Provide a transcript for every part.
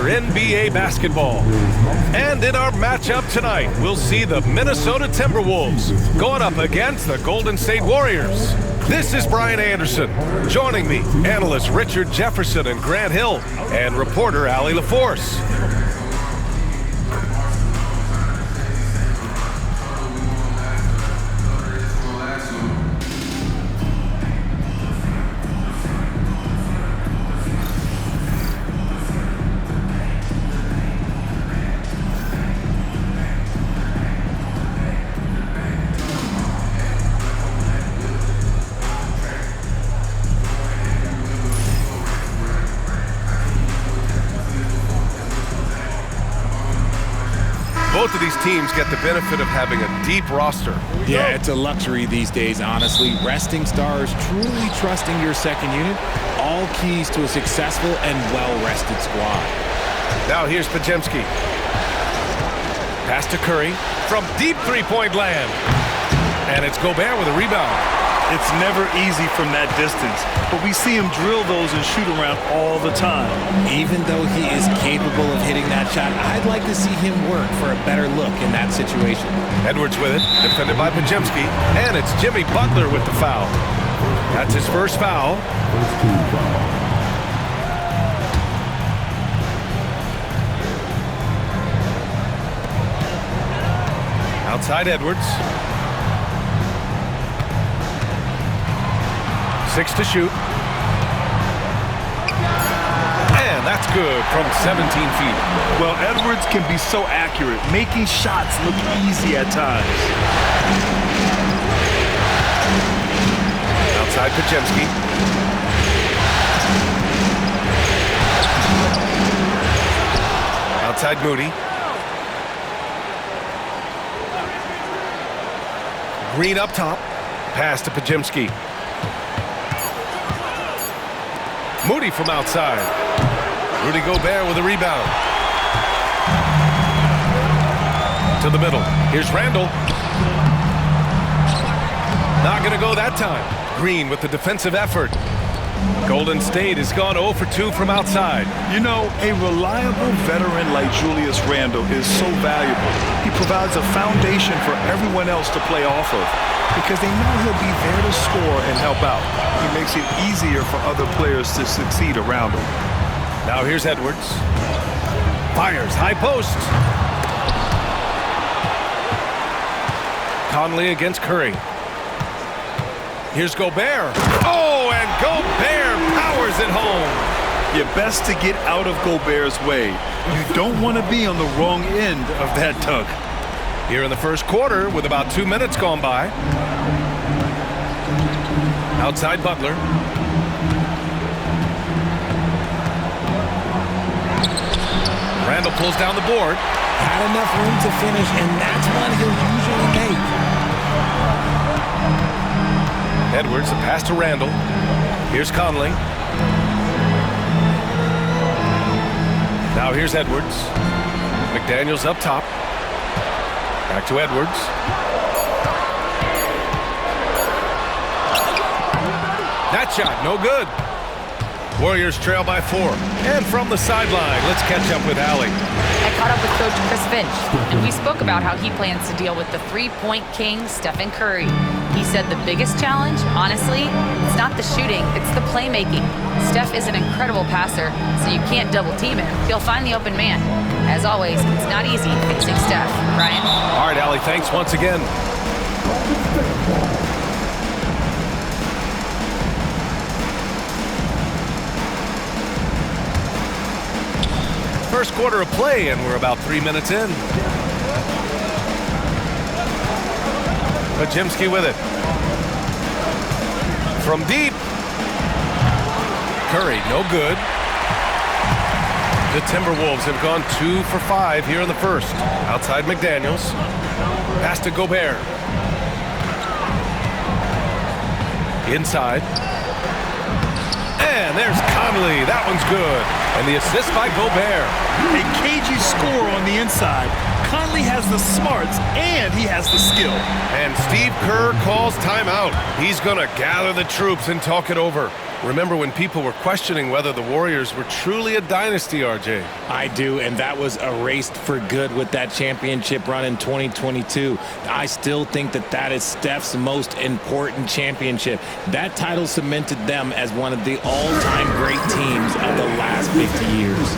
NBA basketball. And in our matchup tonight, we'll see the Minnesota Timberwolves going up against the Golden State Warriors. This is Brian Anderson. Joining me, analysts Richard Jefferson and Grant Hill, and reporter Allie LaForce. Both of these teams get the benefit of having a deep roster. Yeah, it's a luxury these days, honestly. Resting stars, truly trusting your second unit, all keys to a successful and well-rested squad. Now here's Podziemski. Pass to Curry from deep three-point land. And it's Gobert with a rebound. It's never easy from that distance, but we see him drill those and shoot around all the time. Even though he is capable of hitting that shot, I'd like to see him work for a better look in that situation. Edwards with it, defended by Podziemski, and it's Jimmy Butler with the foul. That's his first foul. Outside Edwards. 6 to shoot. And that's good from 17 feet. Well, Edwards can be so accurate, making shots look easy at times. Outside Podziemski. Outside Moody. Green up top. Pass to Podziemski. Moody from outside. Rudy Gobert with a rebound. To the middle. Here's Randall. Not going to go that time. Green with the defensive effort. Golden State has gone 0 for 2 from outside. You know, a reliable veteran like Julius Randle is so valuable. He provides a foundation for everyone else to play off of, because they know he'll be there to score and help out. He makes it easier for other players to succeed around him. Now here's Edwards. Fires, high post. Conley against Curry. Here's Gobert. Oh, and Gobert powers it home. You're best to get out of Gobert's way. You don't want to be on the wrong end of that dunk. Here in the first quarter with about 2 minutes gone by. Outside Butler. Randall pulls down the board. Had enough room to finish, and that's one he'll usually make. Edwards, a pass to Randall. Here's Conley. Now here's Edwards. McDaniels up top. Back to Edwards. That shot, no good. Warriors trail by 4. And from the sideline, let's catch up with Allie. I caught up with Coach Chris Finch, and we spoke about how he plans to deal with the three-point king, Stephen Curry. He said the biggest challenge, honestly, it's not the shooting, it's the playmaking. Steph is an incredible passer, so you can't double-team him. He'll find the open man. As always, it's not easy facing Steph. Brian? All right, Allie, thanks once again. First quarter of play, and we're about 3 minutes in. Podziemski with it. From deep. Curry, no good. The Timberwolves have gone 2 for 5 here in the first. Outside McDaniels. Pass to Gobert. Inside. And there's Conley. That one's good. And the assist by Gobert. A cagey score on the inside. Conley has the smarts and he has the skill. And Steve Kerr calls timeout. He's going to gather the troops and talk it over. Remember when people were questioning whether the Warriors were truly a dynasty, RJ? I do, and that was erased for good with that championship run in 2022. I still think that is Steph's most important championship. That title cemented them as one of the all-time great teams of the last 50 years.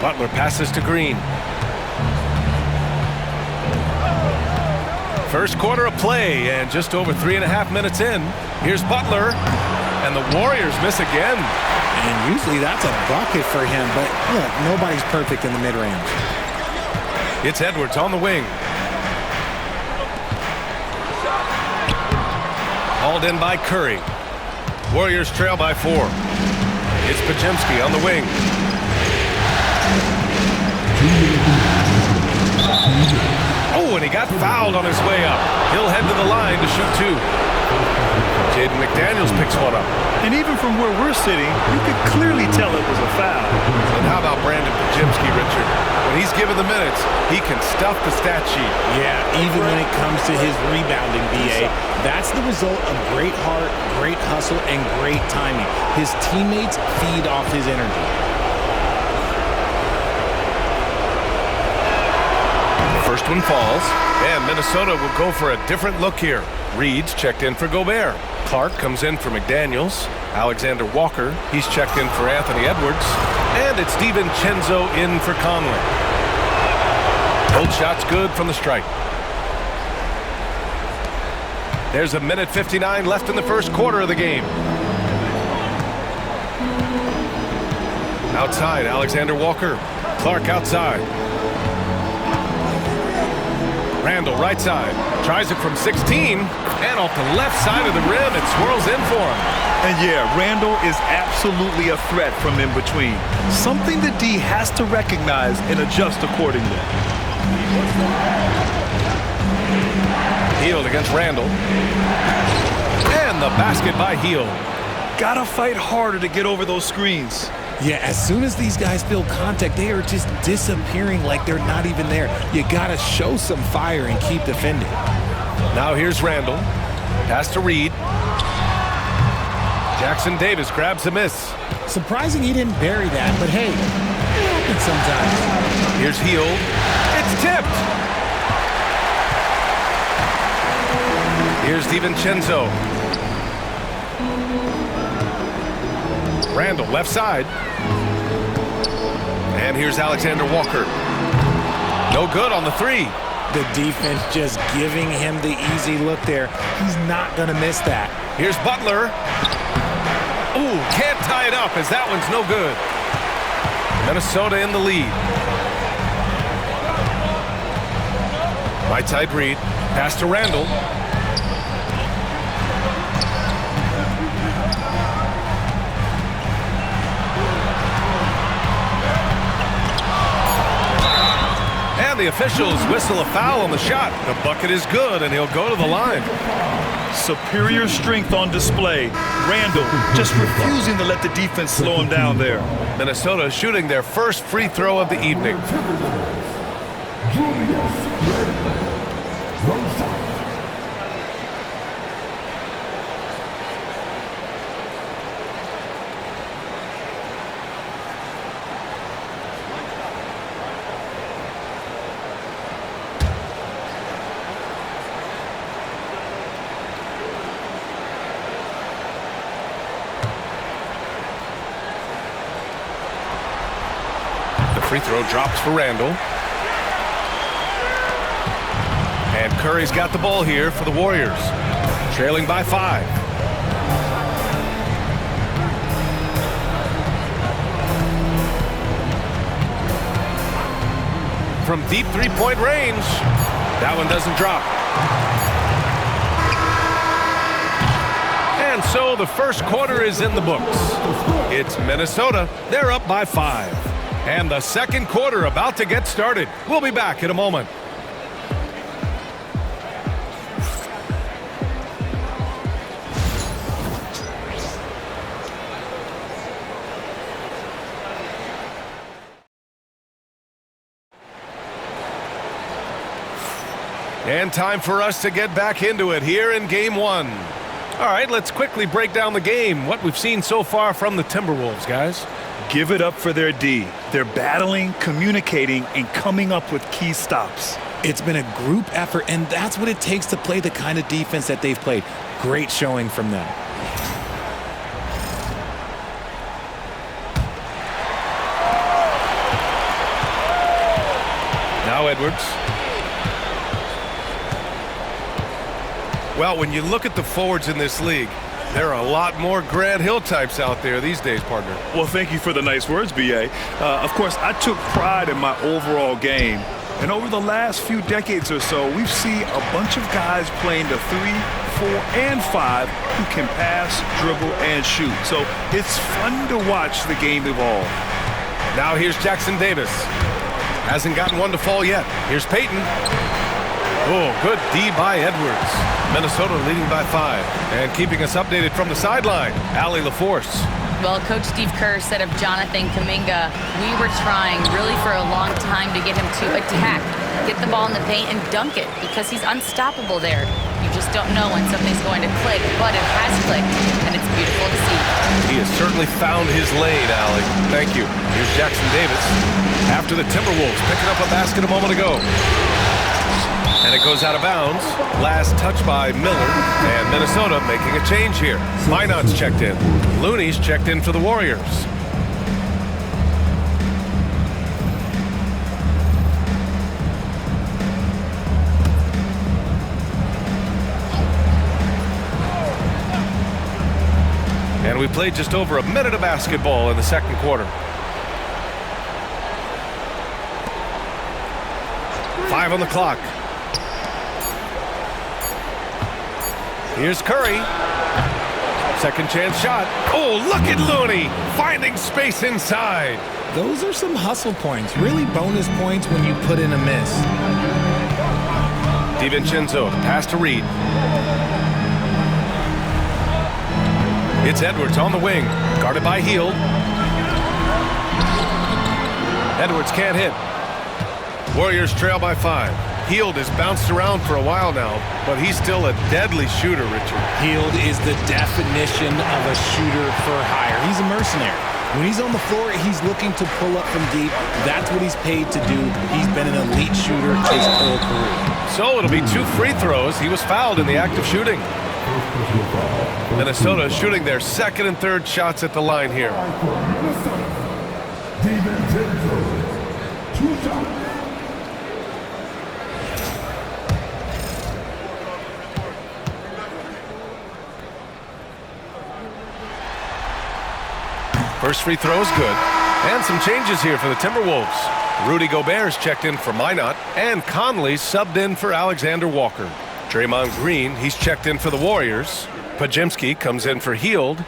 Butler passes to Green. First quarter of play, and just over 3.5 minutes in. Here's Butler, and the Warriors miss again. And usually that's a bucket for him, but look, nobody's perfect in the mid-range. It's Edwards on the wing. Hauled in by Curry. Warriors trail by 4. It's Podziemski on the wing. Oh, and he got fouled on his way up. He'll head to the line to shoot 2. Jaden McDaniels picks one up. And even from where we're sitting, you could clearly tell it was a foul. And how about Brandon Podziemski, Richard? When he's given the minutes, he can stuff the stat sheet. Yeah, even when it comes to his rebounding, BA, that's the result of great heart, great hustle, and great timing. His teammates feed off his energy. First one falls, and Minnesota will go for a different look here. Reed's checked in for Gobert. Clark comes in for McDaniels. Alexander Walker, he's checked in for Anthony Edwards. And it's DiVincenzo in for Conley. Both shots good from the stripe. There's 1:59 left in the first quarter of the game. Outside, Alexander Walker. Clark outside. Randall, right side, tries it from 16, and off the left side of the rim, it swirls in for him. And yeah, Randall is absolutely a threat from in between. Something the D has to recognize and adjust accordingly. Hield against Randall. And the basket by Hield. Gotta fight harder to get over those screens. Yeah, as soon as these guys feel contact, they are just disappearing like they're not even there. You gotta show some fire and keep defending. Now here's Randall. Pass to Reed. Jackson Davis grabs the miss. Surprising he didn't bury that, but hey, it happens sometimes. Here's Hield. It's tipped. Here's DiVincenzo. Randall, left side. And here's Alexander Walker. No good on the 3. The defense just giving him the easy look there. He's not going to miss that. Here's Butler. Ooh, can't tie it up as that one's no good. Minnesota in the lead. Right side Reed. Pass to Randall. The officials whistle a foul on the shot. The bucket is good, and he'll go to the line. Superior strength on display. Randall just refusing to let the defense slow him down there. Minnesota shooting their first free throw of the evening. Free throw drops for Randall. And Curry's got the ball here for the Warriors. Trailing by 5. From deep three-point range. That one doesn't drop. And so the first quarter is in the books. It's Minnesota. They're up by 5. And the second quarter about to get started. We'll be back in a moment. And time for us to get back into it here in Game 1. All right, let's quickly break down the game, what we've seen so far from the Timberwolves, guys. Give it up for their D. They're battling, communicating, and coming up with key stops. It's been a group effort, and that's what it takes to play the kind of defense that they've played. Great showing from them. Now Edwards. Well, when you look at the forwards in this league, there are a lot more Grant Hill types out there these days, partner. Well, thank you for the nice words, B.A. Of course, I took pride in my overall game. And over the last few decades or so, we've seen a bunch of guys playing the 3, 4, and 5 who can pass, dribble, and shoot. So it's fun to watch the game evolve. Now here's Jackson Davis. Hasn't gotten one to fall yet. Here's Payton. Oh, good D by Edwards. Minnesota leading by 5. And keeping us updated from the sideline, Allie LaForce. Well, Coach Steve Kerr said of Jonathan Kuminga, we were trying really for a long time to get him to attack, get the ball in the paint and dunk it because he's unstoppable there. You just don't know when something's going to click, but it has clicked, and it's beautiful to see. He has certainly found his lane, Allie. Thank you. Here's Jackson Davis. After the Timberwolves picking up a basket a moment ago. And it goes out of bounds. Last touch by Miller. And Minnesota making a change here. Minot's checked in. Looney's checked in for the Warriors. And we played just over a minute of basketball in the second quarter. 5 on the clock. Here's Curry. Second chance shot. Oh, look at Looney finding space inside. Those are some hustle points, really bonus points when you put in a miss. DiVincenzo, pass to Reed. It's Edwards on the wing, guarded by Hield. Edwards can't hit. Warriors trail by 5. Hield has bounced around for a while now, but he's still a deadly shooter, Richard. Hield is the definition of a shooter for hire. He's a mercenary. When he's on the floor, he's looking to pull up from deep. That's what he's paid to do. He's been an elite shooter his whole career. So it'll be 2 free throws. He was fouled in the act of shooting. Minnesota shooting their second and third shots at the line here. First free throw is good. And some changes here for the Timberwolves. Rudy Gobert's checked in for Minot, and Conley's subbed in for Alexander Walker. Draymond Green, he's checked in for the Warriors. Pajemski comes in for Hield.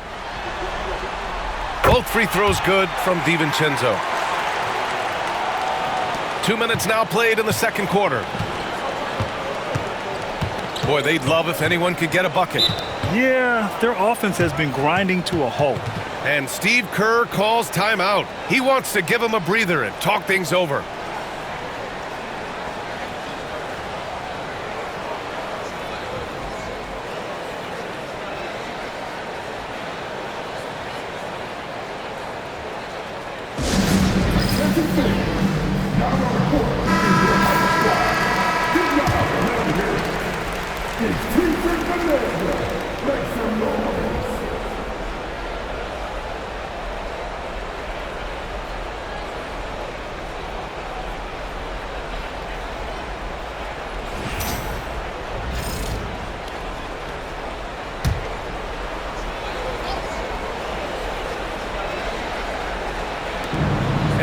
Both free throws good from DiVincenzo. 2 minutes now played in the second quarter. Boy, they'd love if anyone could get a bucket. Yeah, their offense has been grinding to a halt. And Steve Kerr calls timeout. He wants to give them a breather and talk things over.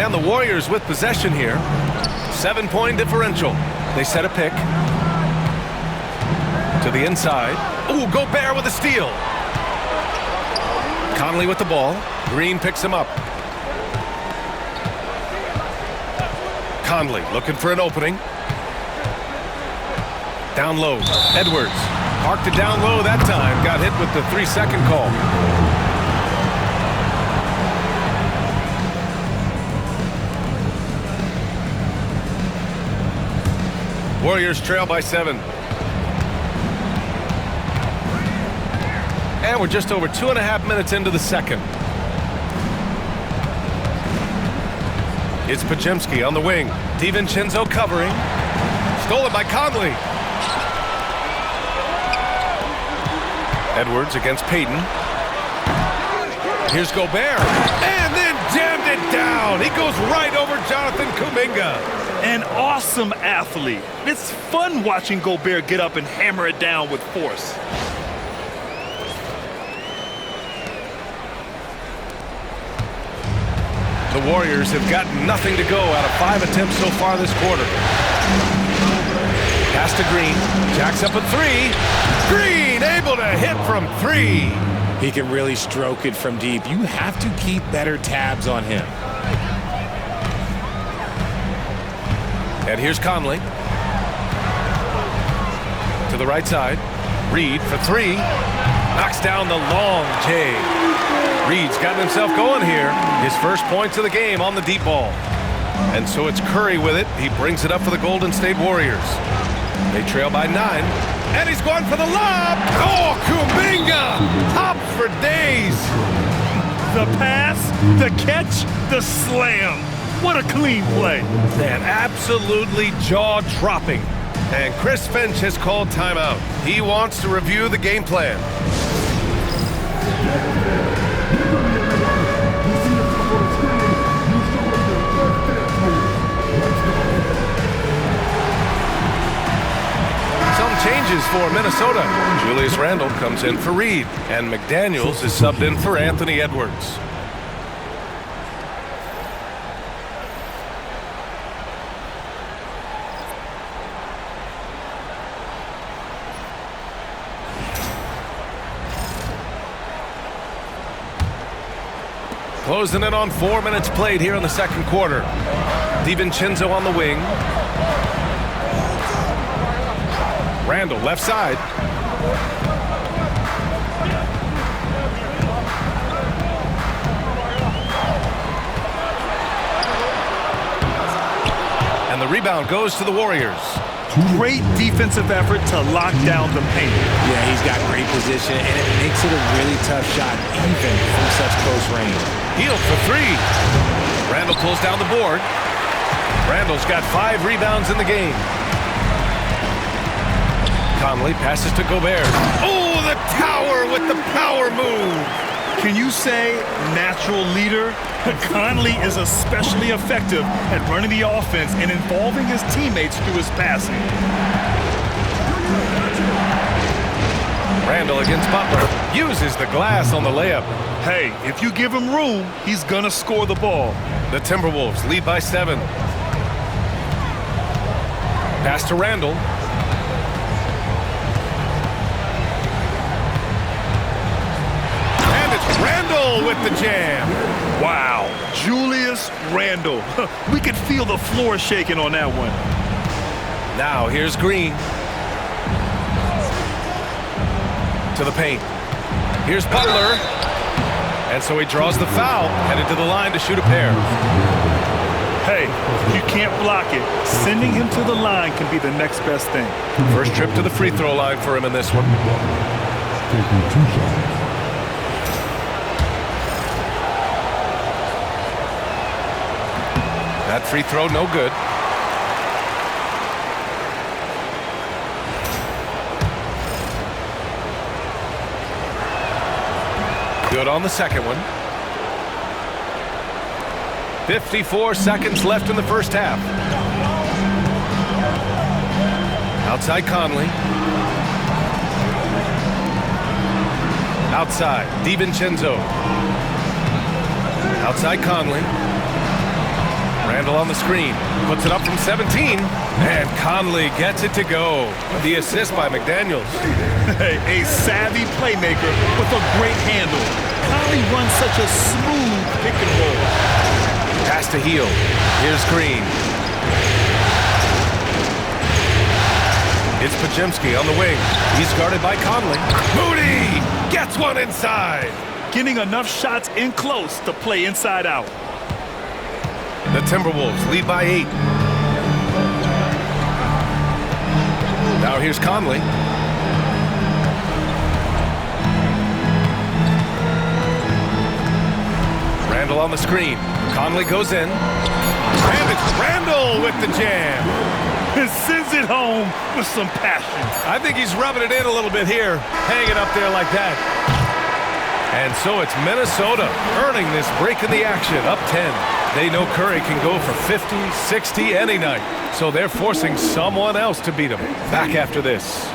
And the Warriors with possession here. 7-point differential. They set a pick. To the inside. Ooh, Gobert with a steal. Conley with the ball. Green picks him up. Conley looking for an opening. Down low. Edwards parked it down low that time. Got hit with the 3-second call. Warriors trail by 7. And we're just over 2.5 minutes into the second. It's Podziemski on the wing. DiVincenzo covering. Stolen by Conley. Edwards against Payton. Here's Gobert. And then jammed it down. He goes right over Jonathan Kuminga. An awesome athlete. It's fun watching Gobert get up and hammer it down with force. The Warriors have gotten nothing to go out of 5 attempts so far this quarter. Pass to Green. Jacks up a 3. Green able to hit from 3. He can really stroke it from deep. You have to keep better tabs on him. And here's Conley. To the right side. Reed for 3. Knocks down the long J. Reed's gotten himself going here. His first points of the game on the deep ball. And so it's Curry with it. He brings it up for the Golden State Warriors. They trail by 9. And he's going for the lob. Oh, Kuminga! Top for days. The pass, the catch, the slam. What a clean play. Man, absolutely jaw-dropping. And Chris Finch has called timeout. He wants to review the game plan. Some changes for Minnesota. Julius Randle comes in for Reed, and McDaniels is subbed in for Anthony Edwards. Closing in on 4 minutes played here in the second quarter. DiVincenzo on the wing. Randle left side. And the rebound goes to the Warriors. Great defensive effort to lock down the paint. Yeah, he's got great position, and it makes it a really tough shot, even from such close range. Healed for 3. Randle pulls down the board. Randle's got 5 rebounds in the game. Conley passes to Gobert. Oh, the tower with the power move. Can you say natural leader? Conley is especially effective at running the offense and involving his teammates through his passing. Randle against Butler. Uses the glass on the layup. Hey, if you give him room, he's gonna score the ball. The Timberwolves lead by 7. Pass to Randle. And it's Randle with the jam. Wow, Julius Randle. We could feel the floor shaking on that one. Now here's Green. To the paint. Here's Butler. And so he draws the foul, headed to the line to shoot a pair. Hey, you can't block it. Sending him to the line can be the next best thing. First trip to the free throw line for him in this one. That free throw, no good. Good on the second one. 54 seconds left in the first half. Outside Conley. Outside DiVincenzo. Outside Conley. Randall on the screen. Puts it up from 17. And Conley gets it to go. The assist by McDaniels. A savvy playmaker with a great handle. Conley runs such a smooth pick and roll. Pass to Heel. Here's Green. It's Pajemski on the wing. He's guarded by Conley. Moody gets one inside. Getting enough shots in close to play inside out. The Timberwolves lead by 8. Now here's Conley. Randall on the screen. Conley goes in. And it's Randall with the jam. And sends it home with some passion. I think he's rubbing it in a little bit here. Hanging up there like that. And so it's Minnesota earning this break in the action, up 10. They know Curry can go for 50, 60 any night. So they're forcing someone else to beat him. Back after this.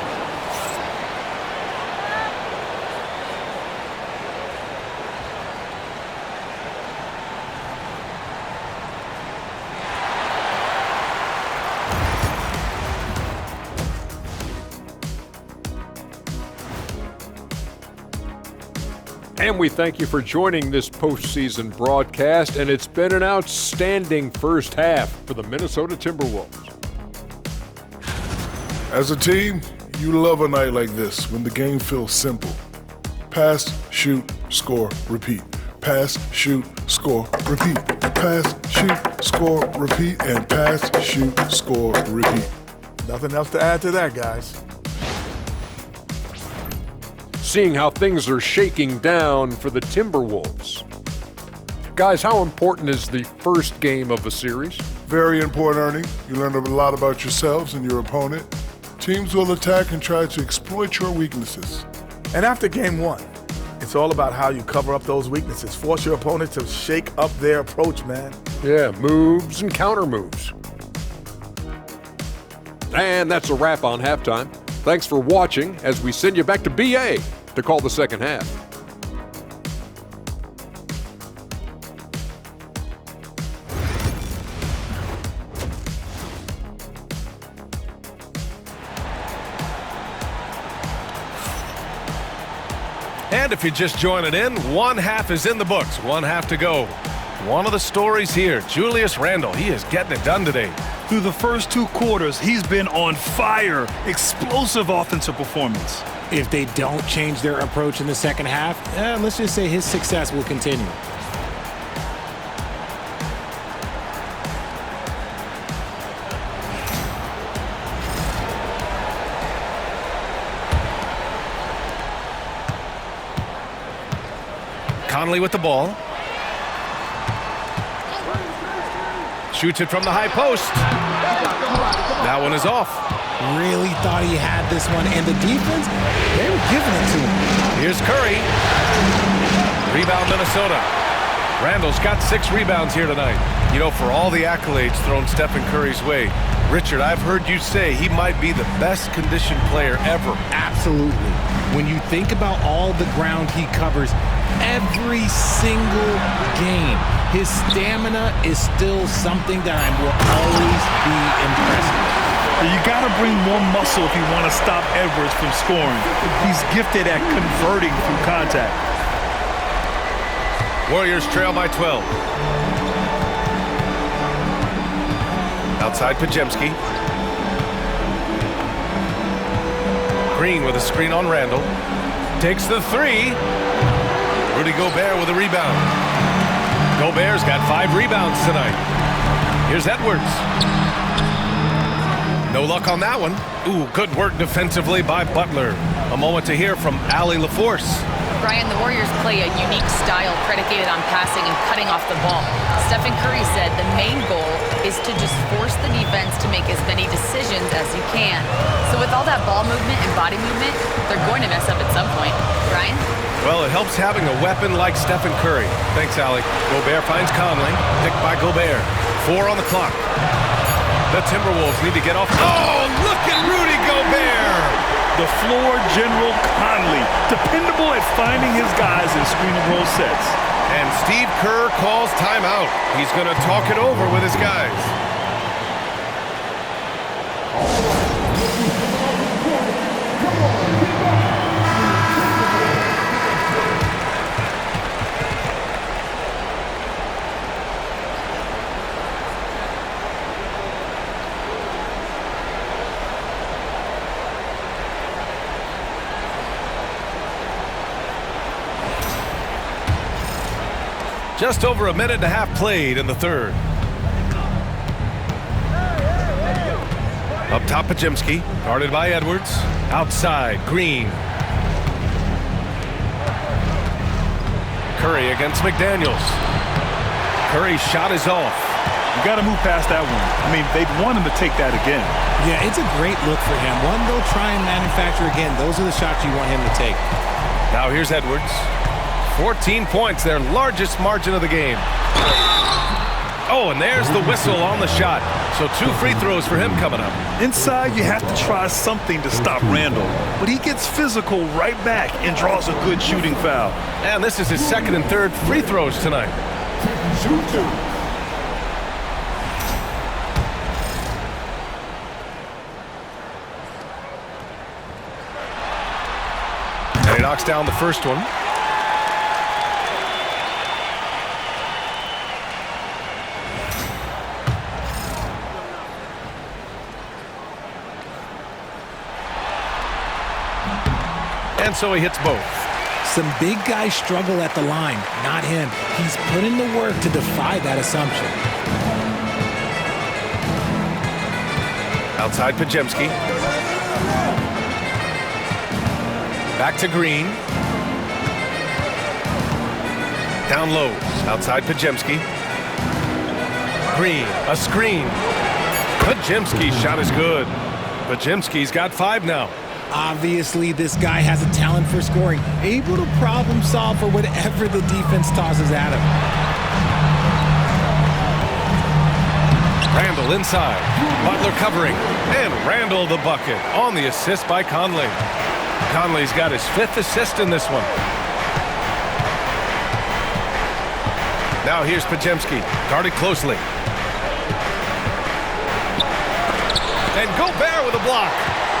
And we thank you for joining this postseason broadcast, and it's been an outstanding first half for the Minnesota Timberwolves. As a team, you love a night like this when the game feels simple. Pass, shoot, score, repeat. Pass, shoot, score, repeat. Pass, shoot, score, repeat, and pass, shoot, score, repeat. Nothing else to add to that, guys. Seeing how things are shaking down for the Timberwolves. Guys, how important is the first game of a series? Very important, Ernie. You learn a lot about yourselves and your opponent. Teams will attack and try to exploit your weaknesses. And after game one, it's all about how you cover up those weaknesses. Force your opponent to shake up their approach, man. Yeah, moves and counter moves. And that's a wrap on halftime. Thanks for watching as we send you back to BA to call the second half. And if you're just joining in, one half is in the books, one half to go. One of the stories here, Julius Randle, he is getting it done today. Through the first 2 quarters, he's been on fire. Explosive offensive performance. If they don't change their approach in the second half, let's just say his success will continue. Conley with the ball. Shoots it from the high post. That one is off. Really thought he had this one, and the defense, they were giving it to him. Here's Curry. Rebound Minnesota. Randall's got 6 rebounds here tonight. You know, for all the accolades thrown Stephen Curry's way, Richard, I've heard you say he might be the best conditioned player ever. Absolutely. When you think about all the ground he covers every single game, his stamina is still something that I will always be impressed with. You got to bring more muscle if you want to stop Edwards from scoring. He's gifted at converting through contact. Warriors trail by 12. Outside Pajemski. Green with a screen on Randall. Takes the 3. Rudy Gobert with a rebound. Gobert's got 5 rebounds tonight. Here's Edwards. No luck on that one. Ooh, good work defensively by Butler. A moment to hear from Allie LaForce. Brian, the Warriors play a unique style predicated on passing and cutting off the ball. Stephen Curry said the main goal is to just force the defense to make as many decisions as you can. So with all that ball movement and body movement, they're going to mess up at some point. Brian? Well, it helps having a weapon like Stephen Curry. Thanks, Allie. Gobert finds Conley. Picked by Gobert. 4 on the clock. The Timberwolves need to get off. Oh, look at Rudy Gobert! The floor general Conley, dependable at finding his guys in screen and roll sets. And Steve Kerr calls timeout. He's going to talk it over with his guys. Just over a minute and a half played in the third. Up top, Pajemski, guarded by Edwards. Outside, Green. Curry against McDaniels. Curry's shot is off. You got to move past that one. I mean, they'd want him to take that again. Yeah, it's a great look for him. One they'll try and manufacture again. Those are the shots you want him to take. Now here's Edwards. 14 points, their largest margin of the game. Oh, and there's the whistle on the shot. So 2 free throws for him coming up. Inside, you have to try something to stop Randall. But he gets physical right back and draws a good shooting foul. And this is his second and third free throws tonight. And he knocks down the first one. And so he hits both. Some big guys struggle at the line, not him. He's put in the work to defy that assumption. Outside Pajemski. Back to Green. Down low. Outside Pajemski. Green, a screen. Pajemski's shot is good. Pajemski's got 5 now. Obviously, this guy has a talent for scoring, able to problem solve for whatever the defense tosses at him. Randall inside. Butler covering. And Randall the bucket on the assist by Conley. Conley's got his 5th assist in this one. Now here's Pajemski, guarded closely. And Gobert with a block.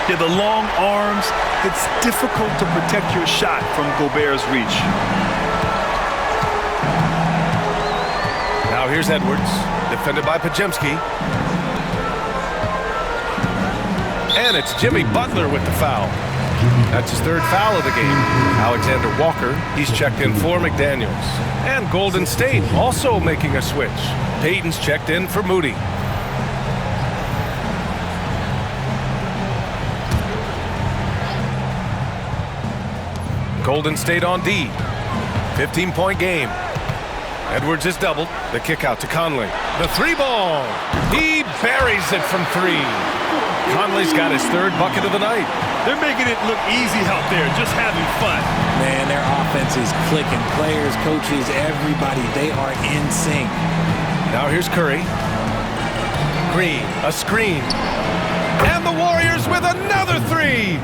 Yeah, the long arms, it's difficult to protect your shot from Gobert's reach. Now here's Edwards, defended by Pajemski. And it's Jimmy Butler with the foul. That's his 3rd foul of the game. Alexander Walker, he's checked in for McDaniels. And Golden State also making a switch. Payton's checked in for Moody. Golden State on D. 15-point game. Edwards is doubled. The kick out to Conley. The 3-ball. He buries it from 3. Conley's got his 3rd bucket of the night. They're making it look easy out there, just having fun. Man, their offense is clicking. Players, coaches, everybody, they are in sync. Now here's Curry. Green, a screen. And the Warriors with another 3.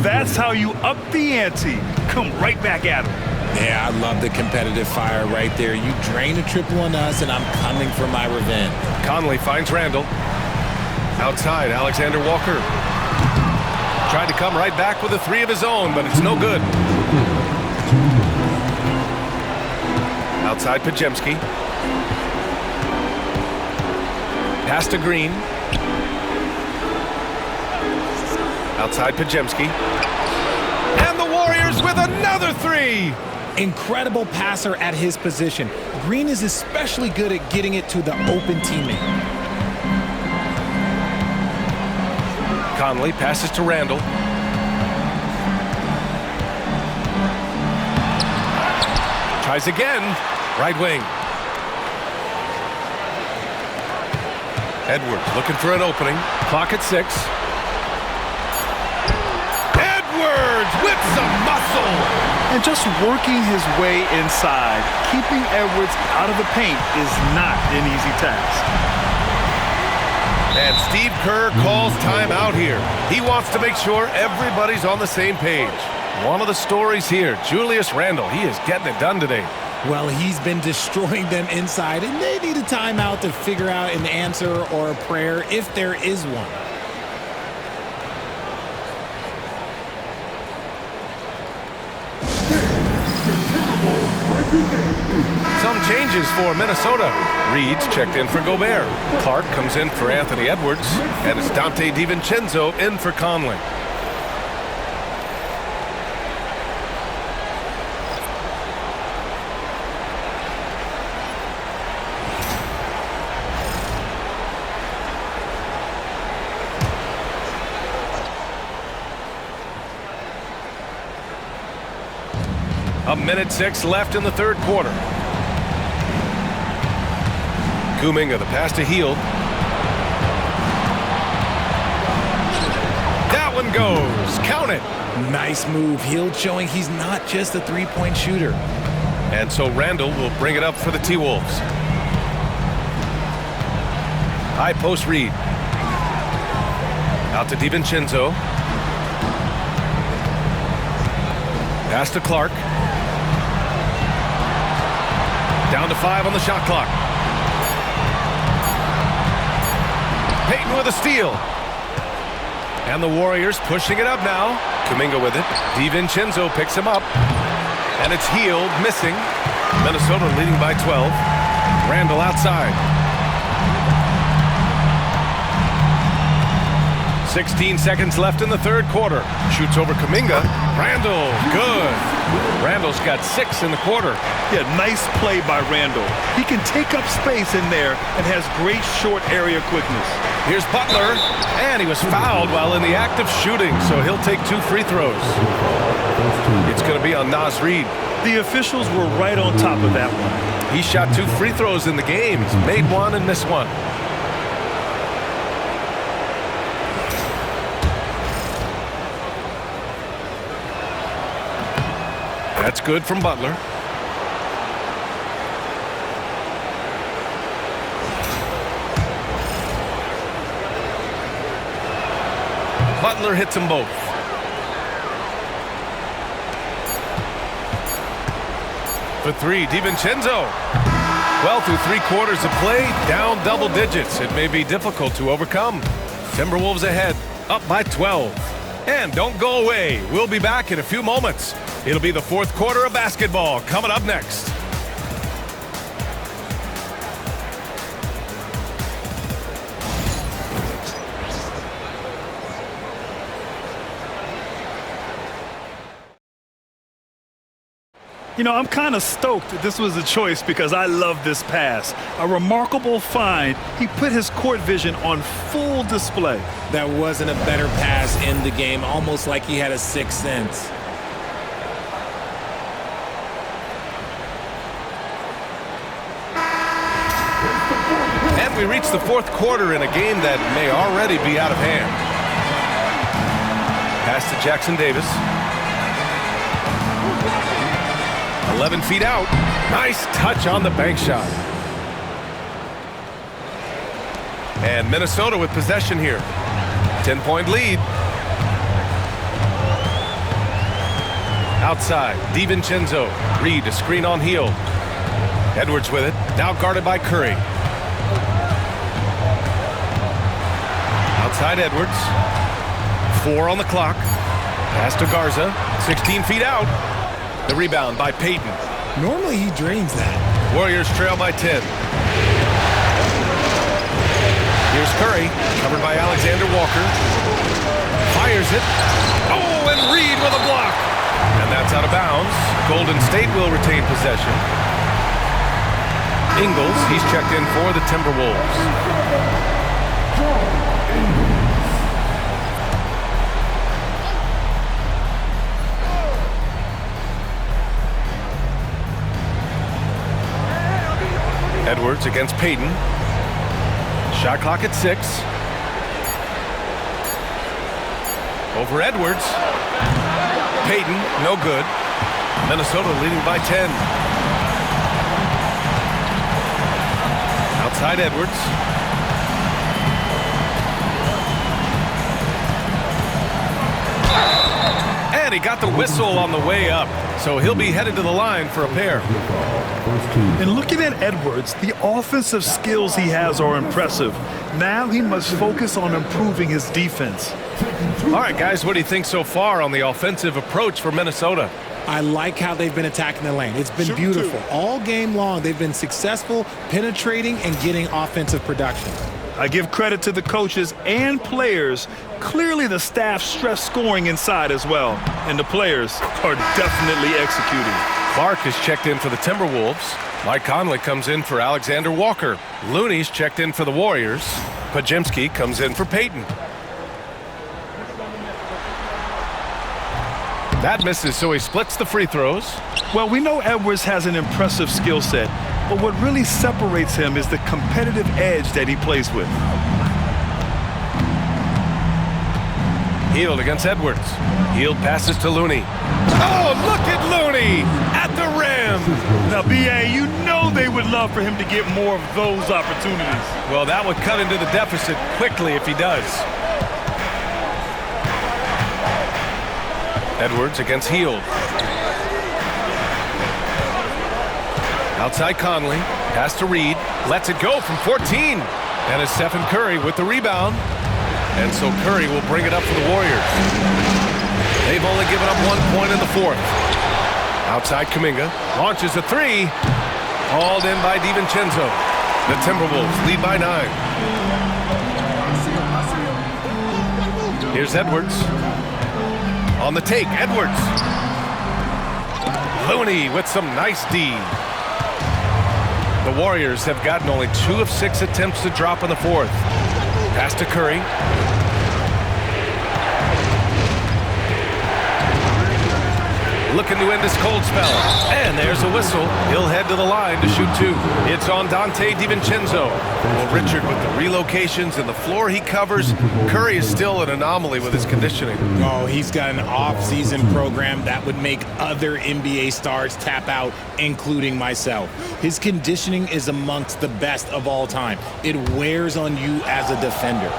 That's how you up the ante. Come right back at him. Yeah, I love the competitive fire right there. You drain a triple on us, and I'm coming for my revenge. Conley finds Randall. Outside, Alexander Walker. Tried to come right back with a 3 of his own, but it's no good. Outside Pajemski. Pass to Green. Outside Pajemski. And the Warriors with another 3! Incredible passer at his position. Green is especially good at getting it to the open teammate. Conley passes to Randall. Tries again. Right wing. Edwards looking for an opening. Clock at 6. Edwards with some muscle. And just working his way inside, keeping Edwards out of the paint is not an easy task. And Steve Kerr calls timeout here. He wants to make sure everybody's on the same page. One of the stories here, Julius Randle, he is getting it done today. Well, he's been destroying them inside, and they need a timeout to figure out an answer or a prayer if there is one. Some changes for Minnesota. Reed's checked in for Gobert. Clark comes in for Anthony Edwards. And it's Dante DiVincenzo in for Conley. A minute 6 left in the third quarter. Kuminga, the pass to Hield. That one goes. Count it. Nice move. Hield showing he's not just a three-point shooter. And so Randall will bring it up for the T-Wolves. High post Reed. Out to DiVincenzo. Pass to Clark. Down to 5 on the shot clock. Payton with a steal. And the Warriors pushing it up now. Kuminga with it. DiVincenzo picks him up. And it's Hield missing. Minnesota leading by 12. Randall outside. 16 seconds left in the third quarter. Shoots over Kuminga. Randall, good. Randall's got 6 in the quarter. Yeah, nice play by Randall. He can take up space in there and has great short area quickness. Here's Butler, and he was fouled while in the act of shooting, so he'll take 2 free throws. It's going to be on Naz Reid. The officials were right on top of that one. He shot 2 free throws in the game. He's made 1 and missed 1. That's good from Butler. Butler hits them both. For 3, DiVincenzo. Well, through 3 quarters of play, down double digits. It may be difficult to overcome. Timberwolves ahead, up by 12. And don't go away. We'll be back in a few moments. It'll be the fourth quarter of basketball coming up next. You know, I'm kind of stoked that this was a choice because I love this pass. A remarkable find. He put his court vision on full display. That wasn't a better pass in the game, almost like he had a sixth sense. And we reach the fourth quarter in a game that may already be out of hand. Pass to Jackson Davis. 11 feet out. Nice touch on the bank shot. And Minnesota with possession here. 10-point lead. Outside, DiVincenzo. Reed, a screen on Hield. Edwards with it. Now guarded by Curry. Outside Edwards. 4 on the clock. Pass to Garza. 16 feet out. The rebound by Payton. Normally he drains that. Warriors trail by 10. Here's Curry, covered by Alexander Walker. Fires it. Oh, and Reed with a block. And that's out of bounds. Golden State will retain possession. Ingles, he's checked in for the Timberwolves. Edwards against Payton. Shot clock at 6. Over Edwards. Payton, no good. Minnesota leading by 10. Outside Edwards. And And he got the whistle on the way up, so he'll be headed to the line for a pair. And looking at Edwards, the offensive skills he has are impressive. Now he must focus on improving his defense. All right, guys, what do you think so far on the offensive approach for Minnesota? I like how they've been attacking the lane. It's been beautiful. All game long, they've been successful penetrating and getting offensive production. I give credit to the coaches and players. Clearly the staff stressed scoring inside as well, and the players are definitely executing. Clark is checked in for the Timberwolves. Mike Conley comes in for Alexander Walker. Looney's checked in for the Warriors. Podziemski comes in for Peyton. That misses, so he splits the free throws. Well, we know Edwards has an impressive skill set, but what really separates him is the competitive edge that he plays with. Hield against Edwards. Hield passes to Looney. Oh, look at Looney at the rim. Now, B.A., you know they would love for him to get more of those opportunities. Well, that would cut into the deficit quickly if he does. Edwards against Hield. Outside Conley. Pass to Reed. Lets it go from 14. And it's Stephen Curry with the rebound. And so Curry will bring it up for the Warriors. They've only given up 1 point in the fourth. Outside Kuminga. Launches a three. Hauled in by DiVincenzo. The Timberwolves lead by 9. Here's Edwards. On the take, Edwards. Looney with some nice D. The Warriors have gotten only 2 of 6 attempts to drop in the fourth. Pass to Curry. Looking to end this cold spell. And there's a whistle. He'll head to the line to shoot 2. It's on Dante DiVincenzo. Well, Richard, with the relocations and the floor he covers, Curry is still an anomaly with his conditioning. Oh, he's got an off-season program that would make other NBA stars tap out, including myself. His conditioning is amongst the best of all time. It wears on you as a defender.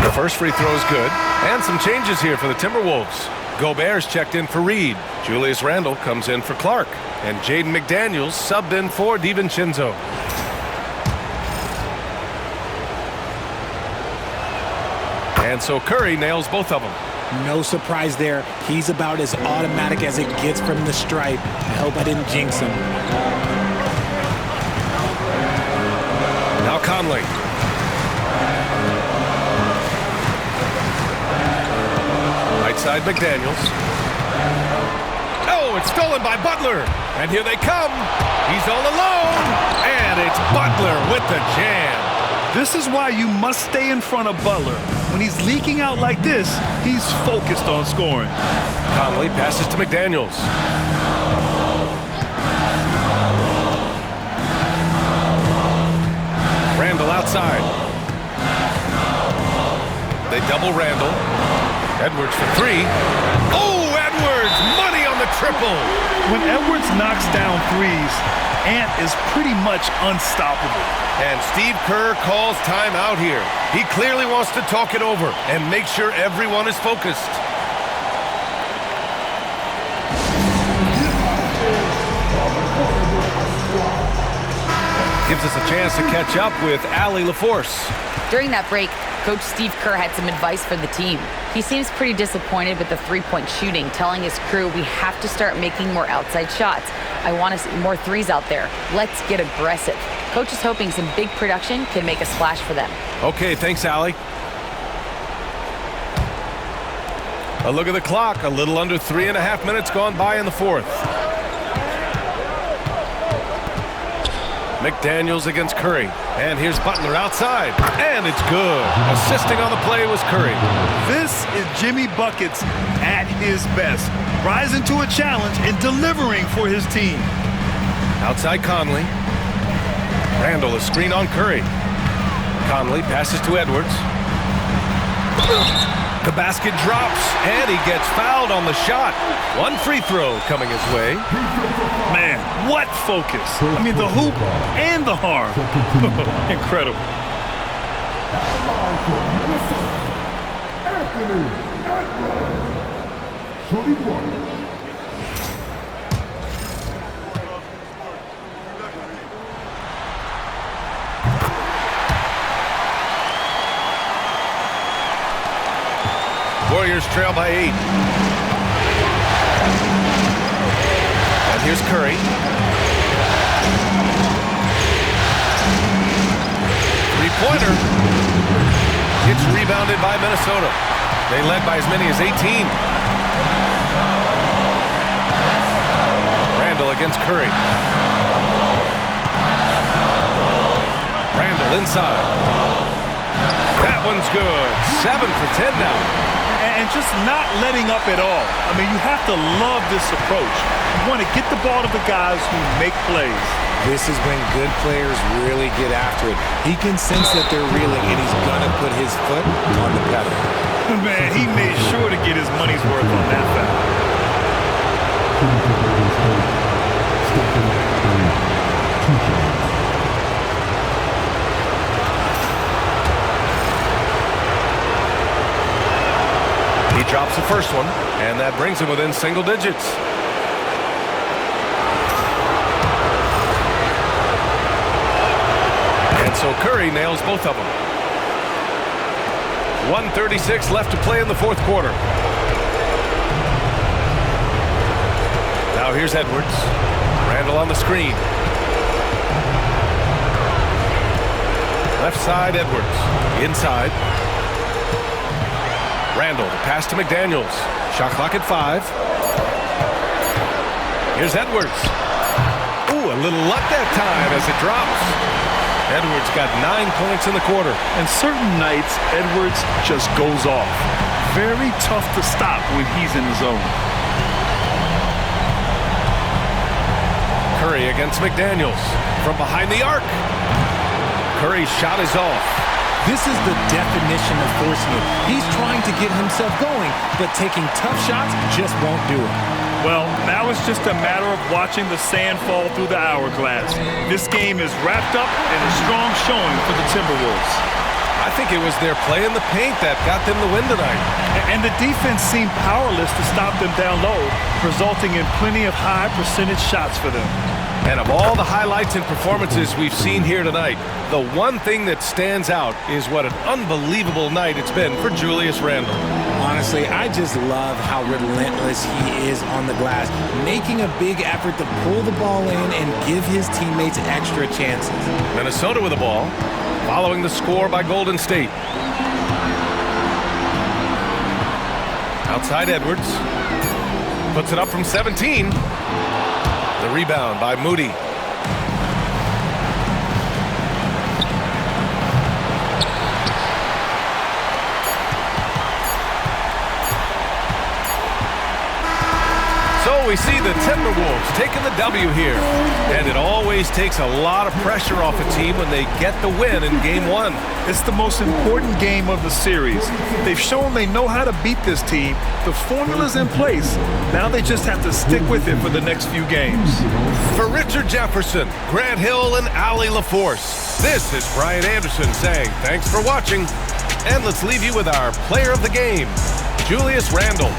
The first free throw is good. And some changes here for the Timberwolves. Gobert's checked in for Reed. Julius Randle comes in for Clark. And Jaden McDaniels subbed in for DiVincenzo. And so Curry nails both of them. No surprise there. He's about as automatic as it gets from the stripe. I hope I didn't jinx him. Now Conley. Right side McDaniels. Oh, it's stolen by Butler. And here they come. He's all alone. And it's Butler with the jam. This is why you must stay in front of Butler. When he's leaking out like this, he's focused on scoring. Conley passes to McDaniels. Randle outside. They double Randle. Edwards for 3. Oh, Edwards! Money on the triple! When Edwards knocks down threes, Ant is pretty much unstoppable. And Steve Kerr calls timeout here. He clearly wants to talk it over and make sure everyone is focused. Gives us a chance to catch up with Allie LaForce. During that break, Coach Steve Kerr had some advice for the team. He seems pretty disappointed with the three-point shooting, telling his crew we have to start making more outside shots. I want to see more threes out there. Let's get aggressive. Coach is hoping some big production can make a splash for them. Okay, thanks, Allie. A look at the clock. A little under 3.5 minutes gone by in the fourth. McDaniels against Curry. And here's Butler outside. And it's good. Assisting on the play was Curry. This is Jimmy Buckets at his best. Rising to a challenge and delivering for his team. Outside Conley. Randle, a screen on Curry. Conley passes to Edwards. The basket drops, and he gets fouled on the shot. One free throw coming his way. Man, what focus. I mean, the hoop and the harm. Incredible. Warriors trail by 8. And here's Curry. Three-pointer. It's rebounded by Minnesota. They led by as many as 18. Randall against Curry. Randall inside. That one's good. 7 for 10 now. And just not letting up at all. I mean, you have to love this approach. You want to get the ball to the guys who make plays. This is when good players really get after it. He can sense that they're reeling, and he's going to put his foot on the pedal. Man, he made sure to get his money's worth on that foul. He drops the first one, and that brings him within single digits. And so Curry nails both of them. 1:36 left to play in the fourth quarter. Now here's Edwards. Randall on the screen. Left side, Edwards. Inside. Randall, the pass to McDaniels. Shot clock at 5. Here's Edwards. Ooh, a little luck that time as it drops. Edwards got 9 points in the quarter. And certain nights, Edwards just goes off. Very tough to stop when he's in the zone. Curry against McDaniels from behind the arc. Curry's shot is off. This is the definition of forcing it. He's trying to get himself going, but taking tough shots just won't do it. Well, now it's just a matter of watching the sand fall through the hourglass. This game is wrapped up in a strong showing for the Timberwolves. I think it was their play in the paint that got them the win tonight. And the defense seemed powerless to stop them down low, resulting in plenty of high percentage shots for them. And of all the highlights and performances we've seen here tonight, the one thing that stands out is what an unbelievable night it's been for Julius Randle. Honestly, I just love how relentless he is on the glass, making a big effort to pull the ball in and give his teammates extra chances. Minnesota with the ball, following the score by Golden State. Outside Edwards. Puts it up from 17. The rebound by Moody. So we see the Timberwolves taking the W here. And it always takes a lot of pressure off a team when they get the win in Game 1. It's the most important game of the series. They've shown they know how to beat this team. The formula's in place. Now they just have to stick with it for the next few games. For Richard Jefferson, Grant Hill, and Allie LaForce, this is Brian Anderson saying thanks for watching. And let's leave you with our player of the game, Julius Randle.